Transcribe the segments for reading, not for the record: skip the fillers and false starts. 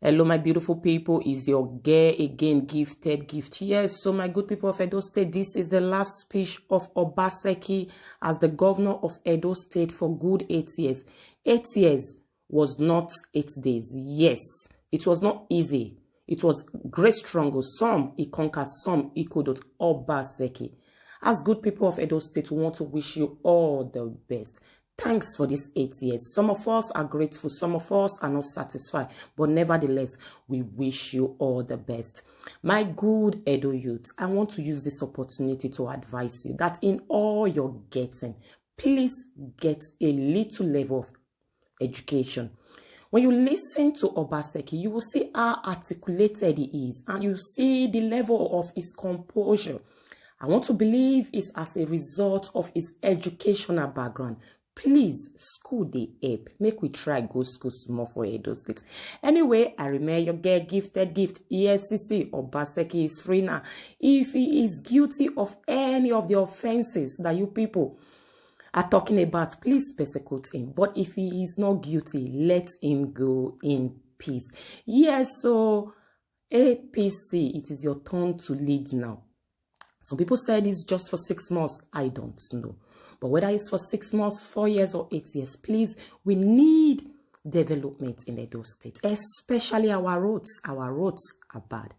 Hello, my beautiful people. Is your girl again gifted gift? Yes, so my good people of Edo State, this is the last speech of Obaseki as the governor of Edo State for good 8 years. 8 years was not 8 days. Yes, it was not easy. It was great struggle. Some he conquered, some he couldn't. Obaseki. As good people of Edo State, we want to wish you all the best. Thanks for these 8 years. Some of us are grateful, some of us are not satisfied, but nevertheless, we wish you all the best. My good Edo youth, I want to use this opportunity to advise you that in all you're getting, please get a little level of education. When you listen to Obaseki, you will see how articulated he is, and you see the level of his composure. I want to believe it's as a result of his educational background. Please, school the ape. Make we try go school small for Edo State. Anyway, I remember your girl gifted gift. EFCC Obaseki is free now. If he is guilty of any of the offenses that you people are talking about, please persecute him. But if he is not guilty, let him go in peace. Yes, so APC, it is your turn to lead now. Some people said it's just for 6 months. I don't know. But whether it's for 6 months, 4 years, or 8 years, please, we need development in Edo State, especially our roads. Our roads are bad.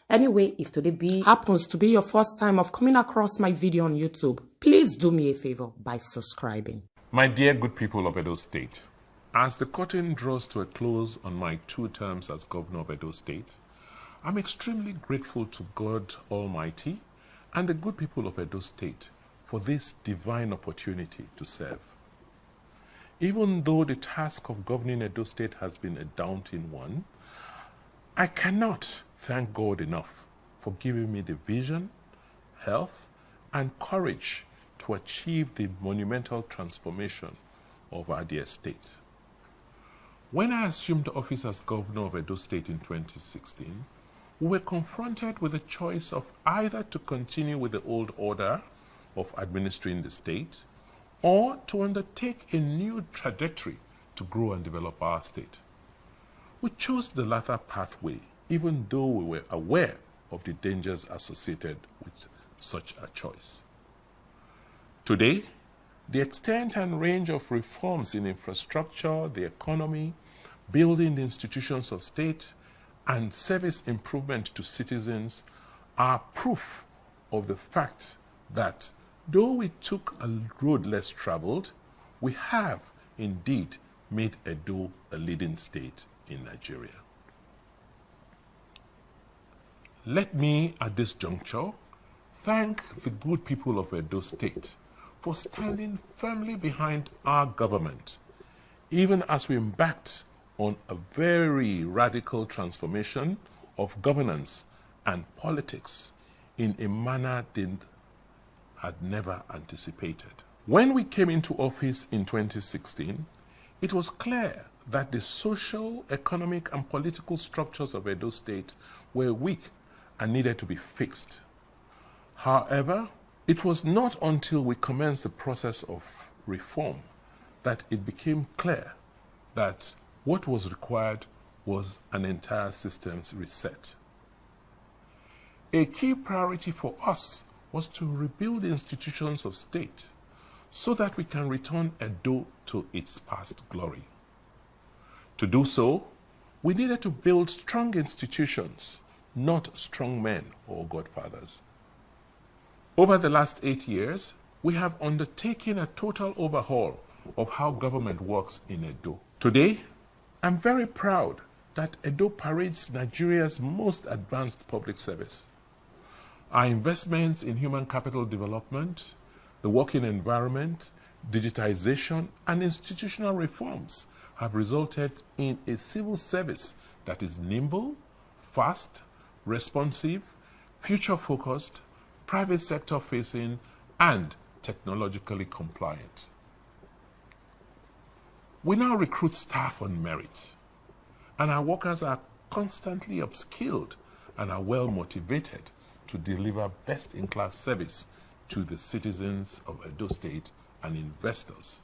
Anyway, if today happens to be your first time of coming across my video on YouTube, please do me a favor by subscribing. My dear good people of Edo State, as the curtain draws to a close on my 2 terms as governor of Edo State, I'm extremely grateful to God Almighty and the good people of Edo State for this divine opportunity to serve. Even though the task of governing Edo State has been a daunting one, I cannot thank God enough for giving me the vision, health, and courage to achieve the monumental transformation of our dear state. When I assumed office as governor of Edo State in 2016, we were confronted with a choice of either to continue with the old order of administering the state or to undertake a new trajectory to grow and develop our state. We chose the latter pathway, even though we were aware of the dangers associated with such a choice. Today, the extent and range of reforms in infrastructure, the economy, building the institutions of state, and service improvement to citizens are proof of the fact that though we took a road less traveled, we have indeed made Edo a leading state in Nigeria. Let me, at this juncture, thank the good people of Edo State for standing firmly behind our government, even as we embarked on a very radical transformation of governance and politics in a manner they had never anticipated. When we came into office in 2016, it was clear that the social, economic, and political structures of Edo State were weak and needed to be fixed. However, it was not until we commenced the process of reform that it became clear that what was required was an entire systems reset. A key priority for us was to rebuild the institutions of state so that we can return Edo to its past glory. To do so, we needed to build strong institutions, not strong men or godfathers. Over the last 8 years, we have undertaken a total overhaul of how government works in Edo. Today, I'm very proud that Edo parades Nigeria's most advanced public service. Our investments in human capital development, the working environment, digitization, and institutional reforms have resulted in a civil service that is nimble, fast, responsive, future-focused, private sector-facing, and technologically compliant. We now recruit staff on merit, and our workers are constantly upskilled and are well motivated to deliver best-in-class service to the citizens of Edo State and investors.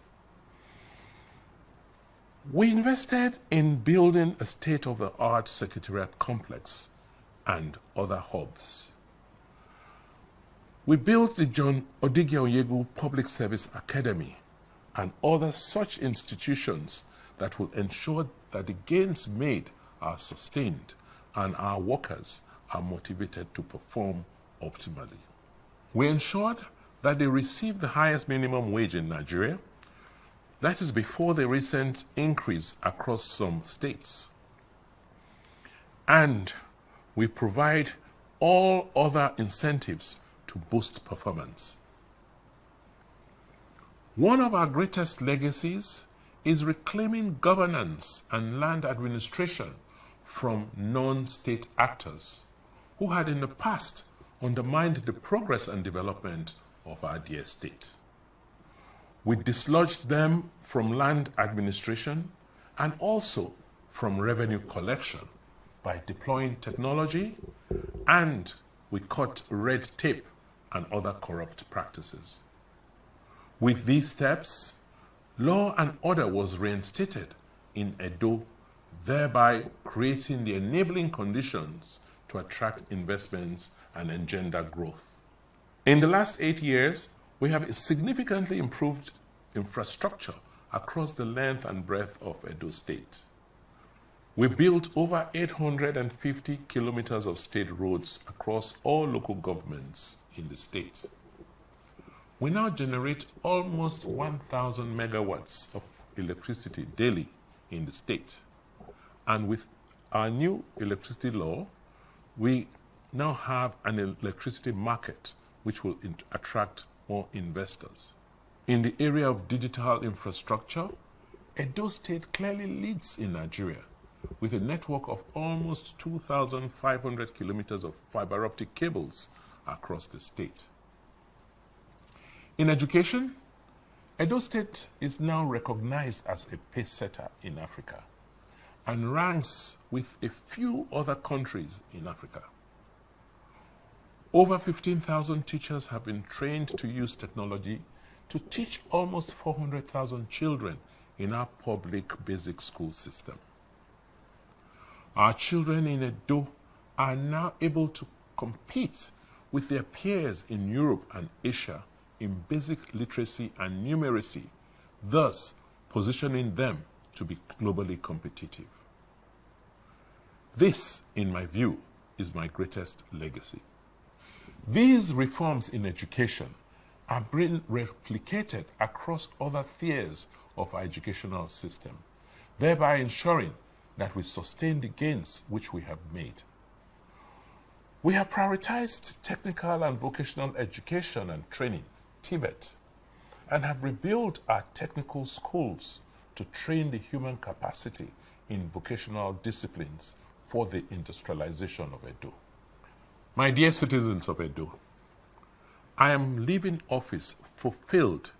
We invested in building a state-of-the-art secretariat complex and other hubs. We built the John Odighionyegwu Public Service Academy and other such institutions that will ensure that the gains made are sustained and our workers are motivated to perform optimally. We ensured that they receive the highest minimum wage in Nigeria. That is before the recent increase across some states. And we provide all other incentives to boost performance. One of our greatest legacies is reclaiming governance and land administration from non-state actors who had in the past undermined the progress and development of our dear state. We dislodged them from land administration and also from revenue collection by deploying technology, and we cut red tape and other corrupt practices. With these steps, law and order was reinstated in Edo, thereby creating the enabling conditions to attract investments and engender growth. In the last 8 years, we have significantly improved infrastructure across the length and breadth of Edo State. We built over 850 kilometers of state roads across all local governments in the state. We now generate almost 1,000 megawatts of electricity daily in the state. And with our new electricity law, we now have an electricity market which will attract more investors. In the area of digital infrastructure, Edo State clearly leads in Nigeria with a network of almost 2,500 kilometers of fiber optic cables across the state. In education, Edo State is now recognized as a pace setter in Africa and ranks with a few other countries in Africa. Over 15,000 teachers have been trained to use technology to teach almost 400,000 children in our public basic school system. Our children in Edo are now able to compete with their peers in Europe and Asia in basic literacy and numeracy, thus positioning them to be globally competitive. This, in my view, is my greatest legacy. These reforms in education are being replicated across other spheres of our educational system, thereby ensuring that we sustain the gains which we have made. We have prioritized technical and vocational education and training, TVET, and have rebuilt our technical schools to train the human capacity in vocational disciplines for the industrialization of Edo. My dear citizens of Edo, I am leaving office fulfilled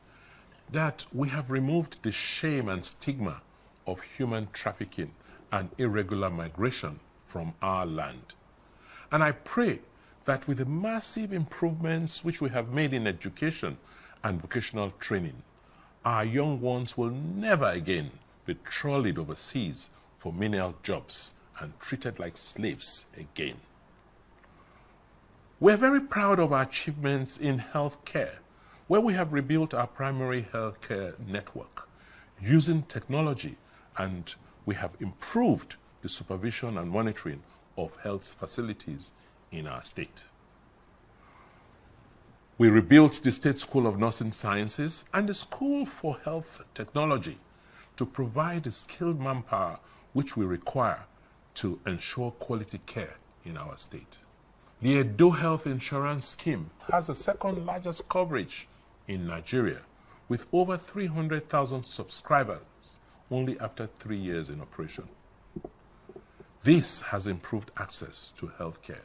that we have removed the shame and stigma of human trafficking and irregular migration from our land. And I pray that with the massive improvements which we have made in education and vocational training, our young ones will never again be trolleyed overseas for menial jobs and treated like slaves again. We're very proud of our achievements in healthcare, where we have rebuilt our primary healthcare network using technology, and we have improved the supervision and monitoring of health facilities in our state. We rebuilt the State School of Nursing Sciences and the School for Health Technology to provide the skilled manpower which we require to ensure quality care in our state. The Edo Health Insurance Scheme has the second largest coverage in Nigeria, with over 300,000 subscribers only after 3 years in operation. This has improved access to health care.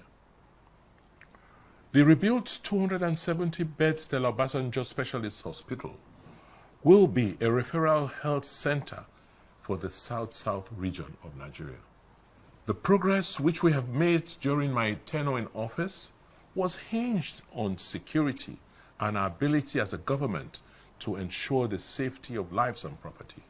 The rebuilt 270-bed Stella Obasanjo Specialist Hospital will be a referral health center for the South-South region of Nigeria. The progress which we have made during my tenure in office was hinged on security and our ability as a government to ensure the safety of lives and property.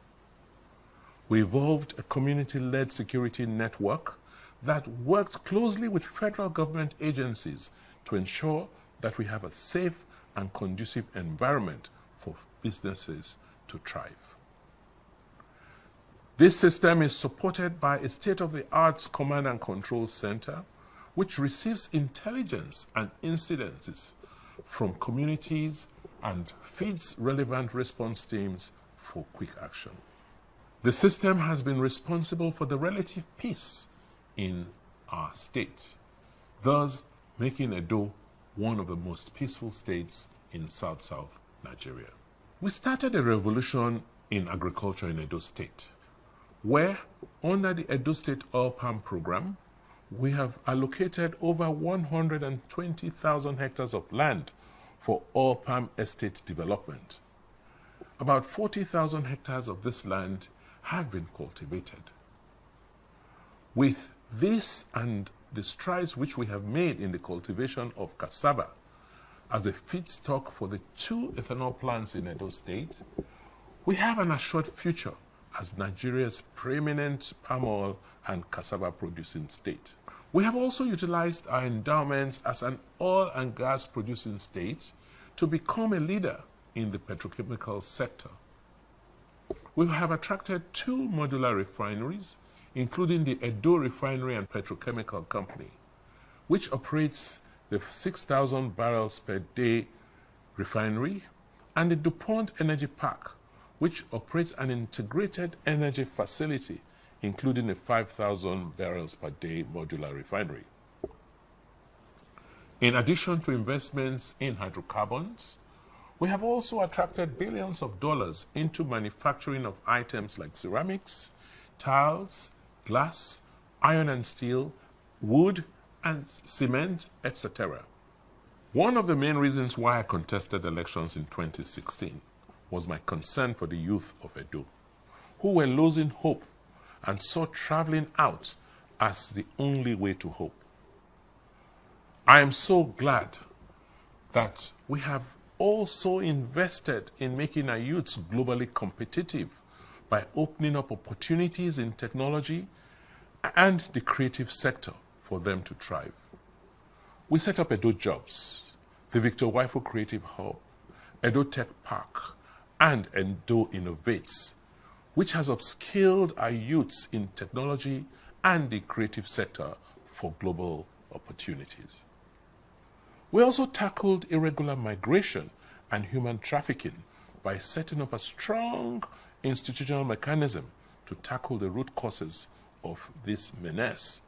We evolved a community-led security network that worked closely with federal government agencies to ensure that we have a safe and conducive environment for businesses to thrive. This system is supported by a state-of-the-art command and control center, which receives intelligence and incidences from communities and feeds relevant response teams for quick action. The system has been responsible for the relative peace in our state, thus making Edo one of the most peaceful states in South-South Nigeria. We started a revolution in agriculture in Edo State, where under the Edo State Oil Palm Program, we have allocated over 120,000 hectares of land for oil palm estate development. About 40,000 hectares of this land have been cultivated. With this and the strides which we have made in the cultivation of cassava as a feedstock for the 2 ethanol plants in Edo State, we have an assured future as Nigeria's preeminent palm oil and cassava producing state. We have also utilized our endowments as an oil and gas producing state to become a leader in the petrochemical sector. We have attracted 2 modular refineries, including the Edo Refinery and Petrochemical Company, which operates the 6,000 barrels per day refinery, and the DuPont Energy Park, which operates an integrated energy facility, including a 5,000 barrels per day modular refinery. In addition to investments in hydrocarbons, we have also attracted billions of dollars into manufacturing of items like ceramics, tiles, glass, iron and steel, wood, and cement, etc. One of the main reasons why I contested elections in 2016 was my concern for the youth of Edo, who were losing hope and saw traveling out as the only way to hope. I am so glad that we have also invested in making our youths globally competitive by opening up opportunities in technology and the creative sector for them to thrive. We set up Edo Jobs, the Victor Waifo Creative Hub, Edo Tech Park, and Edo Innovates, which has upskilled our youths in technology and the creative sector for global opportunities. We also tackled irregular migration and human trafficking by setting up a strong institutional mechanism to tackle the root causes of this menace,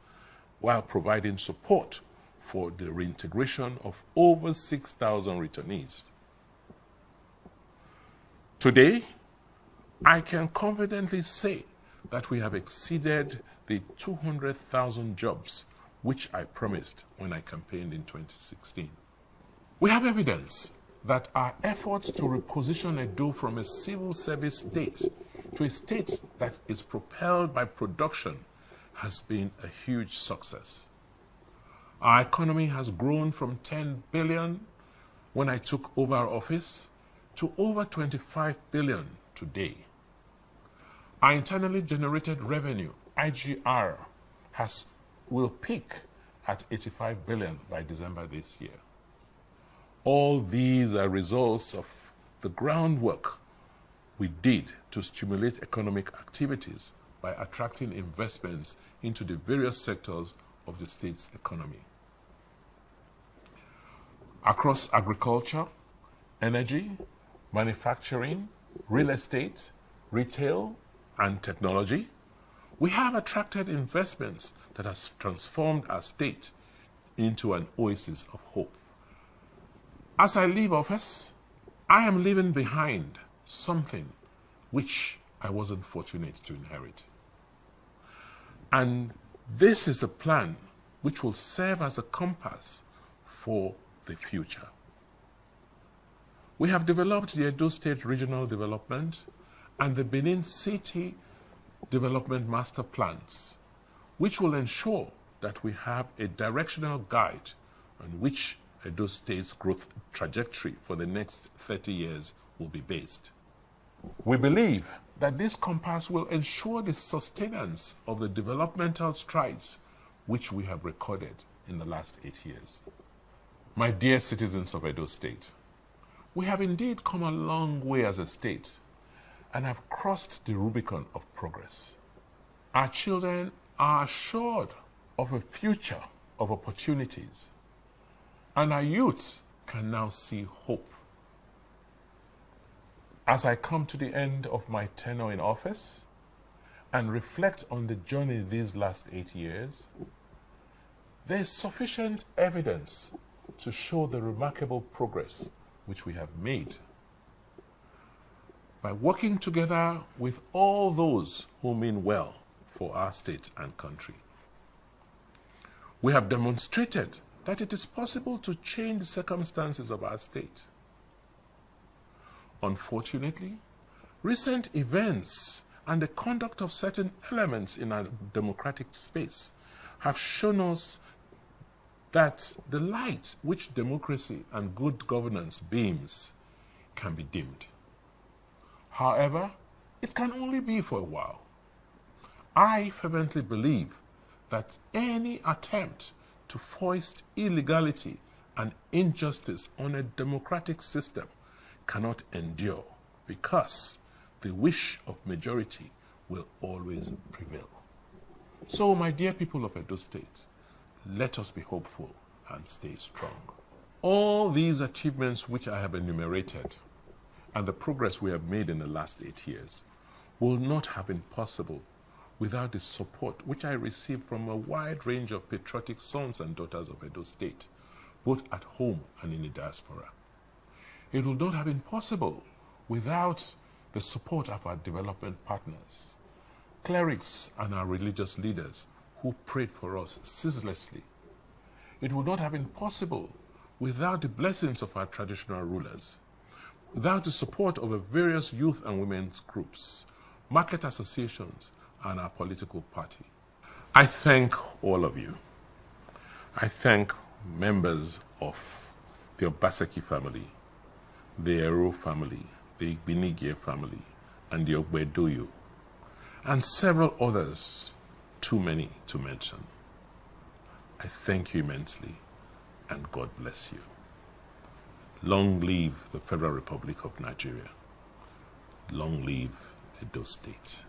while providing support for the reintegration of over 6,000 returnees. Today, I can confidently say that we have exceeded the 200,000 jobs which I promised when I campaigned in 2016. We have evidence that our efforts to reposition Edo from a civil service state to a state that is propelled by production has been a huge success. Our economy has grown from 10 billion when I took over office to over 25 billion today. Our internally generated revenue, IGR, will peak at 85 billion by December this year. All these are results of the groundwork we did to stimulate economic activities by attracting investments into the various sectors of the state's economy. Across agriculture, energy, manufacturing, real estate, retail, and technology, we have attracted investments that has transformed our state into an oasis of hope. As I leave office, I am leaving behind something which I wasn't fortunate to inherit. And this is a plan which will serve as a compass for the future. We have developed the Edo State Regional Development and the Benin City Development Master Plans, which will ensure that we have a directional guide on which Edo State's growth trajectory for the next 30 years will be based. We believe that this compass will ensure the sustenance of the developmental strides which we have recorded in the last 8 years. My dear citizens of Edo State, we have indeed come a long way as a state and have crossed the Rubicon of progress. Our children are assured of a future of opportunities, and our youth can now see hope. As I come to the end of my tenure in office and reflect on the journey these last 8 years, there is sufficient evidence to show the remarkable progress which we have made. By working together with all those who mean well for our state and country, we have demonstrated that it is possible to change the circumstances of our state. Unfortunately, recent events and the conduct of certain elements in our democratic space have shown us that the light which democracy and good governance beams can be dimmed. However, it can only be for a while. I fervently believe that any attempt to foist illegality and injustice on a democratic system cannot endure, because the wish of majority will always prevail. So, my dear people of Edo State, let us be hopeful and stay strong. All these achievements which I have enumerated and the progress we have made in the last 8 years will not have been possible without the support which I received from a wide range of patriotic sons and daughters of Edo State, both at home and in the diaspora. It would not have been possible without the support of our development partners, clerics and our religious leaders who prayed for us ceaselessly. It would not have been possible without the blessings of our traditional rulers, without the support of the various youth and women's groups, market associations, and our political party. I thank all of you. I thank members of the Obaseki family, the Ero family, the Igbinigie family, and the Ogbedoyo, and several others, too many to mention. I thank you immensely, and God bless you. Long live the Federal Republic of Nigeria. Long live Edo State.